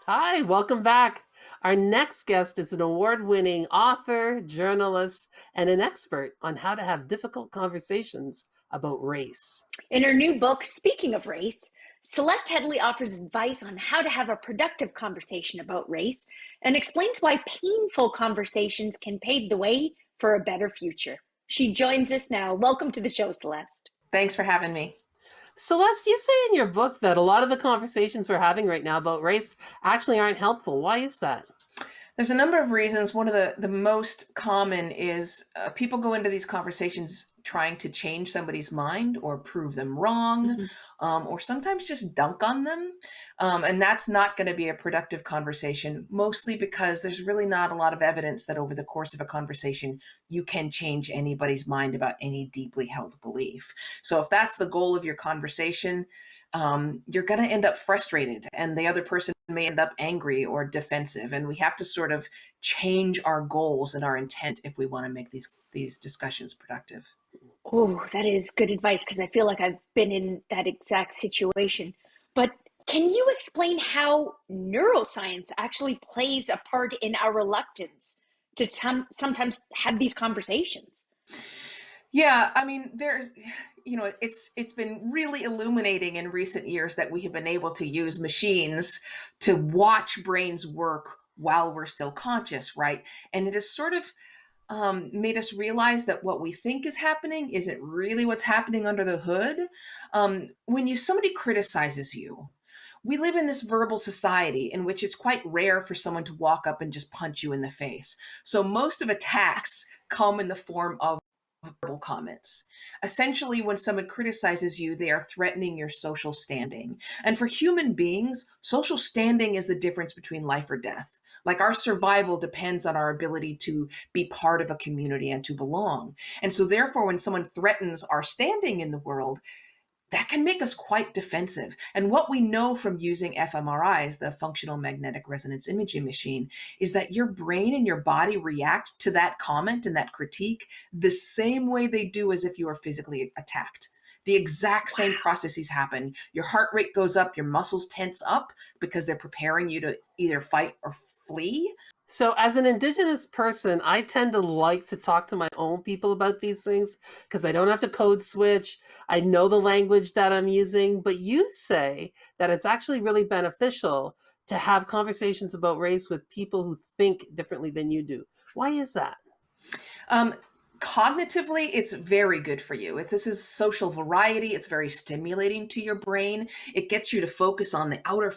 Hi, welcome back. Our next guest is an award winning author, journalist, and an expert on how to have difficult conversations about race. In her new book, Speaking of Race, Celeste Headlee offers advice on how to have a productive conversation about race and explains why painful conversations can pave the way for a better future. She joins us now. Welcome to the show, Celeste. Thanks for having me. Celeste, you say in your book that a lot of the conversations we're having right now about race actually aren't helpful. Why is that? There's a number of reasons. One of the most common is people go into these conversations trying to change somebody's mind or prove them wrong, Mhm. or sometimes just dunk on them. And that's not going to be a productive conversation, mostly because there's really not a lot of evidence that over the course of a conversation, you can change anybody's mind about any deeply held belief. So if that's the goal of your conversation, you're going to end up frustrated and the other person may end up angry or defensive. And we have to sort of change our goals and our intent if we want to make these discussions productive. Oh, that is good advice because I feel like I've been in that exact situation. But can you explain how neuroscience actually plays a part in our reluctance to sometimes have these conversations? Yeah, I mean, it's been really illuminating in recent years that we have been able to use machines to watch brains work while we're still conscious, right? And it has sort of made us realize that what we think is happening isn't really what's happening under the hood. When somebody criticizes you, we live in this verbal society in which it's quite rare for someone to walk up and just punch you in the face. So most of attacks come in the form of verbal comments. Essentially, when someone criticizes you, they are threatening your social standing. And for human beings, social standing is the difference between life or death. Like our survival depends on our ability to be part of a community and to belong. And so, therefore, when someone threatens our standing in the world, that can make us quite defensive. And what we know from using fMRIs, the functional magnetic resonance imaging machine, is that your brain and your body react to that comment and that critique the same way they do as if you are physically attacked. The exact same processes happen. Your heart rate goes up, your muscles tense up because they're preparing you to either fight or flee. So, as an Indigenous person, I tend to like to talk to my own people about these things because I don't have to code switch. I know the language that I'm using. But you say that it's actually really beneficial to have conversations about race with people who think differently than you do. Why is that? Um, Cognitively, it's very good for you. If this is social variety, it's very stimulating to your brain. It gets you to focus on the outer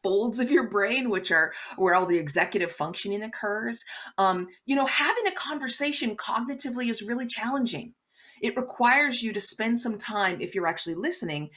folds of your brain, which are where all the executive functioning occurs. Having a conversation cognitively is really challenging. It requires you to spend some time, if you're actually listening,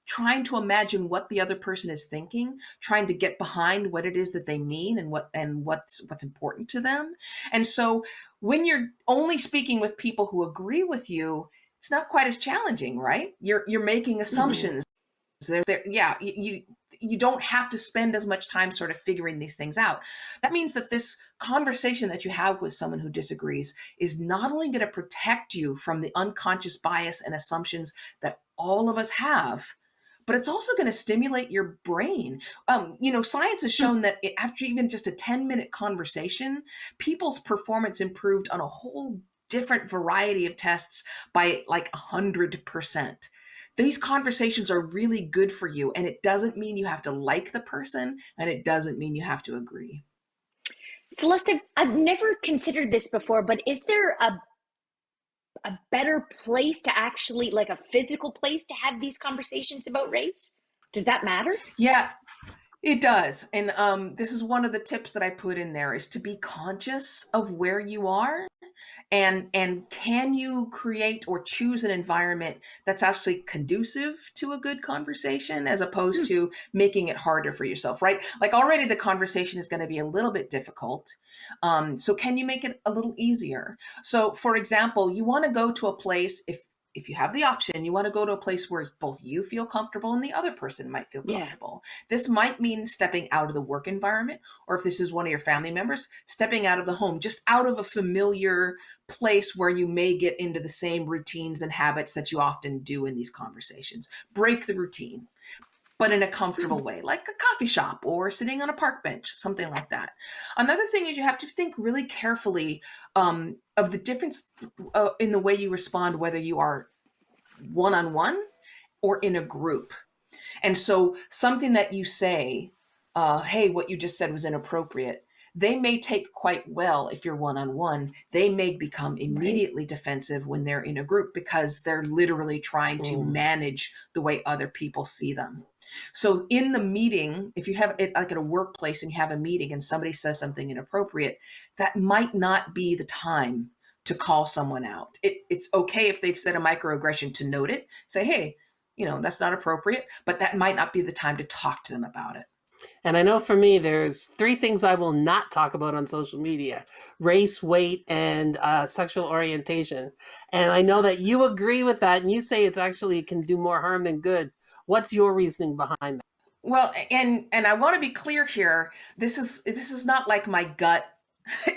trying to imagine what the other person is thinking, trying to get behind what it is that they mean and what's important to them. And so when you're only speaking with people who agree with you, it's not quite as challenging, right? You're making Mhm. assumptions. Yeah, you don't have to spend as much time sort of figuring these things out. That means that this conversation that you have with someone who disagrees is not only going to protect you from the unconscious bias and assumptions that all of us have, but it's also going to stimulate your brain. Science has shown that after even just a 10-minute conversation, people's performance improved on a whole different variety of tests by like 100%. These conversations are really good for you, and it doesn't mean you have to like the person, and it doesn't mean you have to agree. Celeste, I've never considered this before, but is there a better place to actually, like a physical place to have these conversations about race? Does that matter? Yeah, it does. And this is one of the tips that I put in there is to be conscious of where you are and can you create or choose an environment that's actually conducive to a good conversation as opposed Hmm. to making it harder for yourself, right? Like already the conversation is going to be a little bit difficult. So can you make it a little easier? So for example, you want to go to a place if you have the option, you want to go to a place where both you feel comfortable and the other person might feel Yeah. comfortable. This might mean stepping out of the work environment, or if this is one of your family members, stepping out of the home, just out of a familiar place where you may get into the same routines and habits that you often do in these conversations. Break the routine. but in a comfortable way, like a coffee shop or sitting on a park bench, something like that. Another thing is you have to think really carefully of the difference in the way you respond, whether you are one-on-one or in a group. And so something that you say, hey, what you just said was inappropriate, they may take quite well if you're one-on-one. They may become immediately defensive when they're in a group because they're literally trying to manage the way other people see them. So in the meeting, if you have it like at a workplace and you have a meeting and somebody says something inappropriate, that might not be the time to call someone out. It's okay if they've said a microaggression to note it, say, hey, that's not appropriate, but that might not be the time to talk to them about it. And I know for me, there's 3 things I will not talk about on social media: race, weight, and sexual orientation. And I know that you agree with that, and you say it's actually can do more harm than good. What's your reasoning behind that? Well, and I want to be clear here. This is not like my gut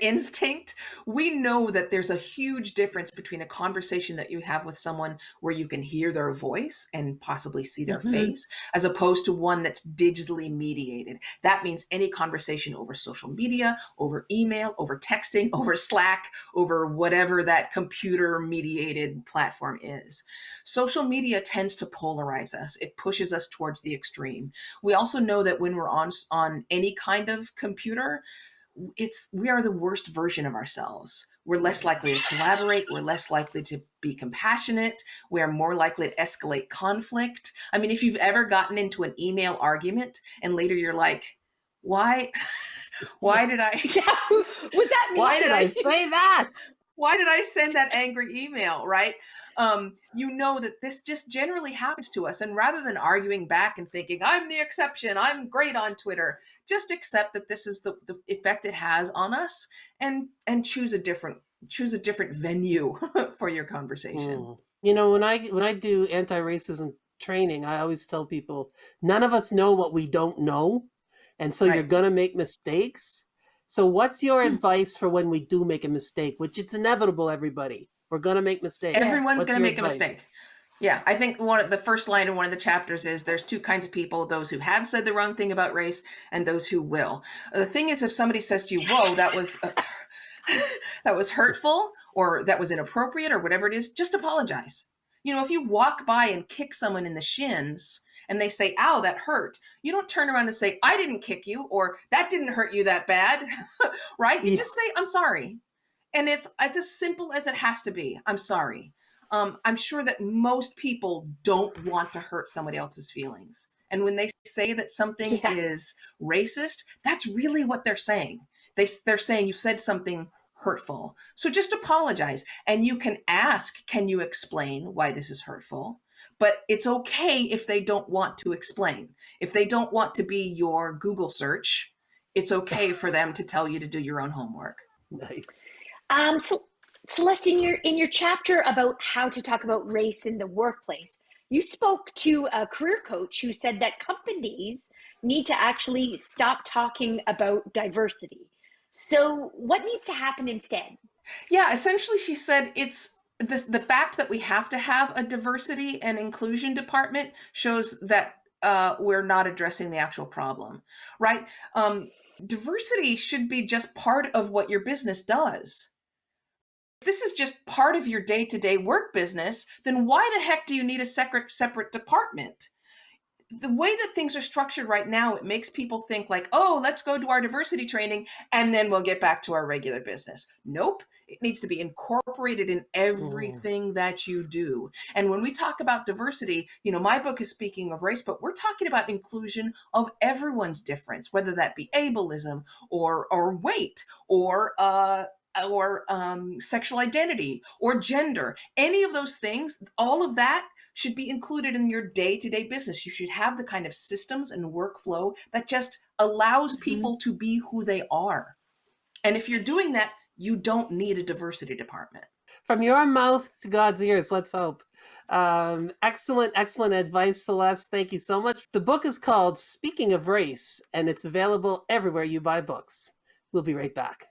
instinct. We know that there's a huge difference between a conversation that you have with someone where you can hear their voice and possibly see their face, as opposed to one that's digitally mediated. That means any conversation over social media, over email, over texting, over Slack, over whatever that computer mediated platform is. Social media tends to polarize us. It pushes us towards the extreme. We also know that when we're on any kind of computer, we are the worst version of ourselves. We're less likely to collaborate. We're less likely to be compassionate. We are more likely to escalate conflict. I mean, if you've ever gotten into an email argument and later you're like, why did I, was that me? Why did I say that? Why did I send that angry email, right? You know that this just generally happens to us. And rather than arguing back and thinking, I'm the exception, I'm great on Twitter, just accept that this is the effect it has on us and choose a different venue for your conversation. When I do anti-racism training, I always tell people, none of us know what we don't know. And so you're going to make mistakes. So what's your advice for when we do make a mistake, which it's inevitable, everybody? We're going to make mistakes. Everyone's going to make a mistake. Yeah, I think the first line in one of the chapters is there's 2 kinds of people: those who have said the wrong thing about race and those who will. The thing is, if somebody says to you, whoa, that was that was hurtful or that was inappropriate or whatever it is, just apologize. If you walk by and kick someone in the shins and they say, ow, that hurt, you don't turn around and say, I didn't kick you, or that didn't hurt you that bad, right? You just say, I'm sorry. And it's as simple as it has to be. I'm sorry. I'm sure that most people don't want to hurt somebody else's feelings. And when they say that something is racist, that's really what they're saying. They're saying you said something hurtful. So just apologize. And you can ask, can you explain why this is hurtful? But it's okay if they don't want to explain. If they don't want to be your Google search, it's okay for them to tell you to do your own homework. Nice. So Celeste, in your chapter about how to talk about race in the workplace, you spoke to a career coach who said that companies need to actually stop talking about diversity. So what needs to happen instead? Yeah, essentially she said it's the fact that we have to have a diversity and inclusion department shows that we're not addressing the actual problem, right? Diversity should be just part of what your business does. If this is just part of your day-to-day work business, then why the heck do you need a separate department? The way that things are structured right now, it makes people think like, oh, let's go do our diversity training and then we'll get back to our regular business. Nope. It needs to be incorporated in everything that you do. And when we talk about diversity, my book is speaking of race, but we're talking about inclusion of everyone's difference, whether that be ableism or weight or sexual identity or gender, any of those things, all of that should be included in your day-to-day business. You should have the kind of systems and workflow that just allows people to be who they are. And if you're doing that, you don't need a diversity department. From your mouth to God's ears, let's hope. Excellent advice, Celeste. Thank you so much. The book is called Speaking of Race, and it's available everywhere you buy books. We'll be right back.